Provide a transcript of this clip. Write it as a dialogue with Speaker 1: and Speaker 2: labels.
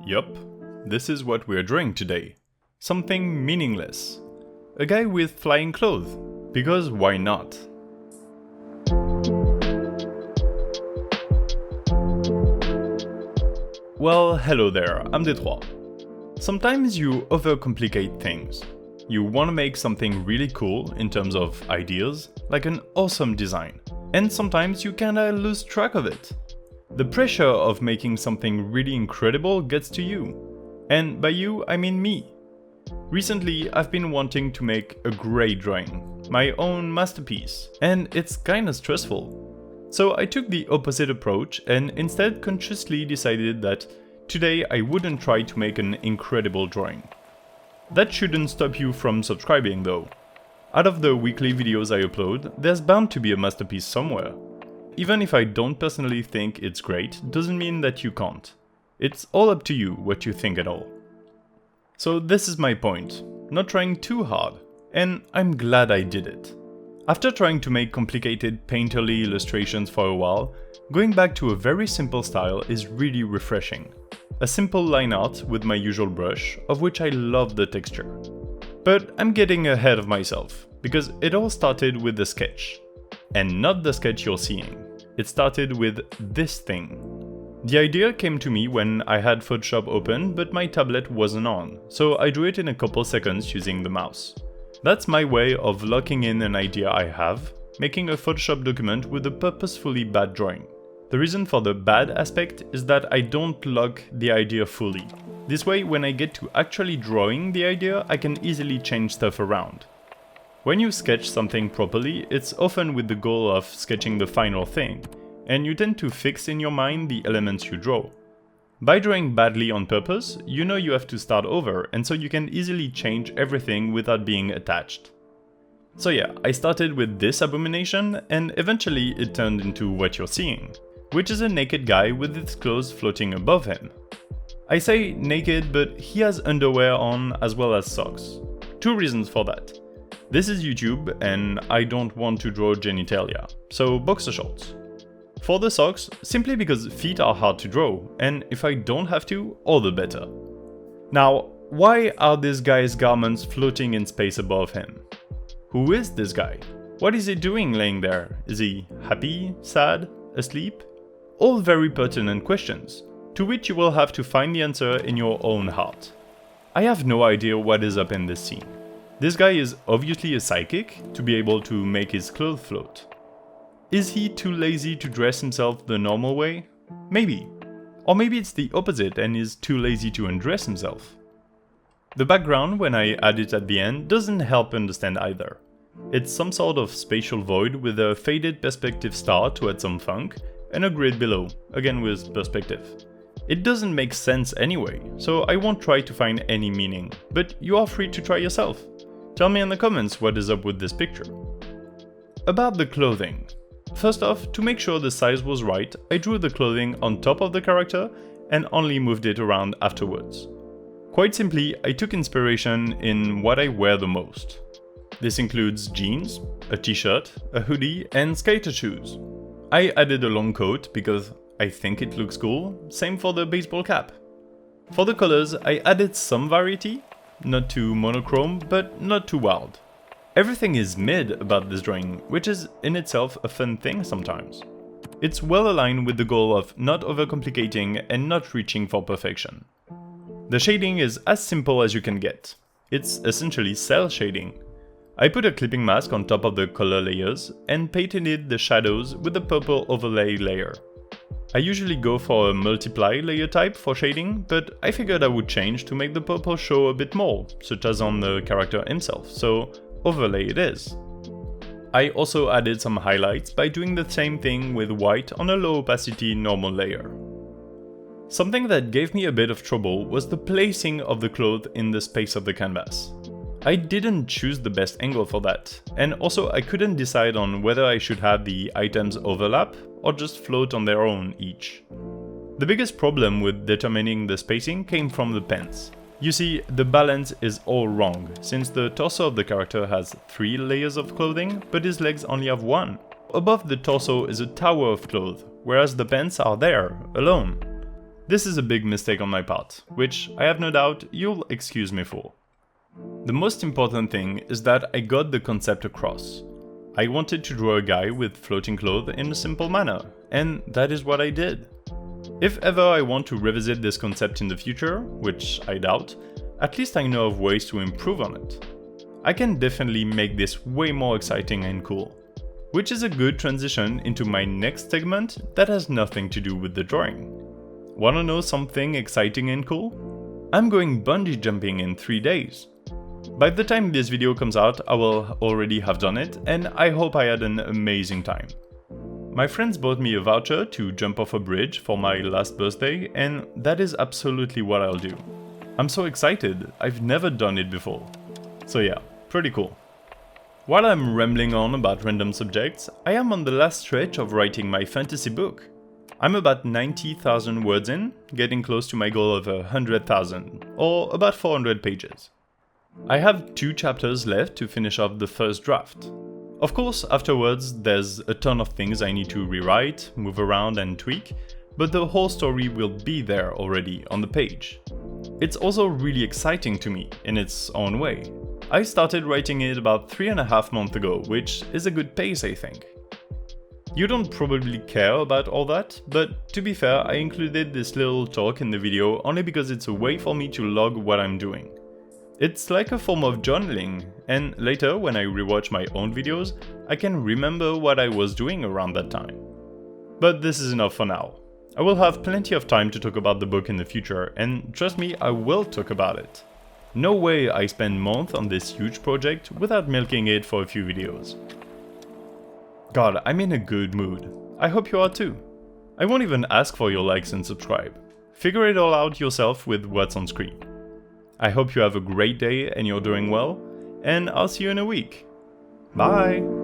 Speaker 1: Yup, this is what we're drawing today. Something meaningless. A guy with flying clothes. Because why not? Well, hello there, I'm Détroit. Sometimes you overcomplicate things. You want to make something really cool in terms of ideas, like an awesome design. And sometimes you kinda lose track of it. The pressure of making something really incredible gets to you. And by you, I mean me. Recently, I've been wanting to make a great drawing, my own masterpiece, and it's kinda stressful. So I took the opposite approach and instead consciously decided that today I wouldn't try to make an incredible drawing. That shouldn't stop you from subscribing though. Out of the weekly videos I upload, there's bound to be a masterpiece somewhere. Even if I don't personally think it's great, doesn't mean that you can't. It's all up to you what you think at all. So this is my point, not trying too hard, and I'm glad I did it. After trying to make complicated painterly illustrations for a while, going back to a very simple style is really refreshing. A simple line art with my usual brush, of which I love the texture. But I'm getting ahead of myself, because it all started with the sketch. And not the sketch you're seeing. It started with this thing. The idea came to me when I had Photoshop open, but my tablet wasn't on, so I drew it in a couple seconds using the mouse. That's my way of locking in an idea I have, making a Photoshop document with a purposefully bad drawing. The reason for the bad aspect is that I don't lock the idea fully. This way, when I get to actually drawing the idea, I can easily change stuff around. When you sketch something properly, it's often with the goal of sketching the final thing, and you tend to fix in your mind the elements you draw. By drawing badly on purpose, you know you have to start over, and so you can easily change everything without being attached. So yeah, I started with this abomination, and eventually it turned into what you're seeing, which is a naked guy with his clothes floating above him. I say naked, but he has underwear on as well as socks. Two reasons for that. This is YouTube, and I don't want to draw genitalia, so boxer shorts. For the socks, simply because feet are hard to draw, and if I don't have to, all the better. Now, why are this guy's garments floating in space above him? Who is this guy? What is he doing laying there? Is he happy, sad, asleep? All very pertinent questions, to which you will have to find the answer in your own heart. I have no idea what is up in this scene. This guy is obviously a psychic to be able to make his clothes float. Is he too lazy to dress himself the normal way? Maybe. Or maybe it's the opposite and is too lazy to undress himself. The background, when I add it at the end, doesn't help understand either. It's some sort of spatial void with a faded perspective star to add some funk, and a grid below, again with perspective. It doesn't make sense anyway, so I won't try to find any meaning, but you are free to try yourself. Tell me in the comments what is up with this picture. About the clothing. First off, to make sure the size was right, I drew the clothing on top of the character and only moved it around afterwards. Quite simply, I took inspiration in what I wear the most. This includes jeans, a t-shirt, a hoodie, and skater shoes. I added a long coat because I think it looks cool, same for the baseball cap. For the colors, I added some variety. Not too monochrome, but not too wild. Everything is mid about this drawing, which is in itself a fun thing sometimes. It's well aligned with the goal of not overcomplicating and not reaching for perfection. The shading is as simple as you can get. It's essentially cell shading. I put a clipping mask on top of the color layers and painted the shadows with a purple overlay layer. I usually go for a multiply layer type for shading, but I figured I would change to make the purple show a bit more, such as on the character himself, so overlay it is. I also added some highlights by doing the same thing with white on a low opacity normal layer. Something that gave me a bit of trouble was the placing of the cloth in the space of the canvas. I didn't choose the best angle for that, and also I couldn't decide on whether I should have the items overlap or just float on their own each. The biggest problem with determining the spacing came from the pants. You see, the balance is all wrong, since the torso of the character has 3 layers of clothing, but his legs only have 1. Above the torso is a tower of clothes, whereas the pants are there, alone. This is a big mistake on my part, which I have no doubt you'll excuse me for. The most important thing is that I got the concept across. I wanted to draw a guy with floating clothes in a simple manner, and that is what I did. If ever I want to revisit this concept in the future, which I doubt, at least I know of ways to improve on it. I can definitely make this way more exciting and cool. Which is a good transition into my next segment that has nothing to do with the drawing. Wanna know something exciting and cool? I'm going bungee jumping in 3 days. By the time this video comes out, I will already have done it, and I hope I had an amazing time. My friends bought me a voucher to jump off a bridge for my last birthday, and that is absolutely what I'll do. I'm so excited, I've never done it before. So yeah, pretty cool. While I'm rambling on about random subjects, I am on the last stretch of writing my fantasy book. I'm about 90,000 words in, getting close to my goal of 100,000, or about 400 pages. I have 2 chapters left to finish off the first draft. Of course, afterwards there's a ton of things I need to rewrite, move around and tweak, but the whole story will be there already on the page. It's also really exciting to me, in its own way. I started writing it about 3.5 months ago, which is a good pace, I think. You don't probably care about all that, but to be fair, I included this little talk in the video only because it's a way for me to log what I'm doing. It's like a form of journaling, and later when I rewatch my own videos, I can remember what I was doing around that time. But this is enough for now. I will have plenty of time to talk about the book in the future, and trust me, I will talk about it. No way I spend months on this huge project without milking it for a few videos. God, I'm in a good mood. I hope you are too. I won't even ask for your likes and subscribe. Figure it all out yourself with what's on screen. I hope you have a great day and you're doing well, and I'll see you in a week. Bye!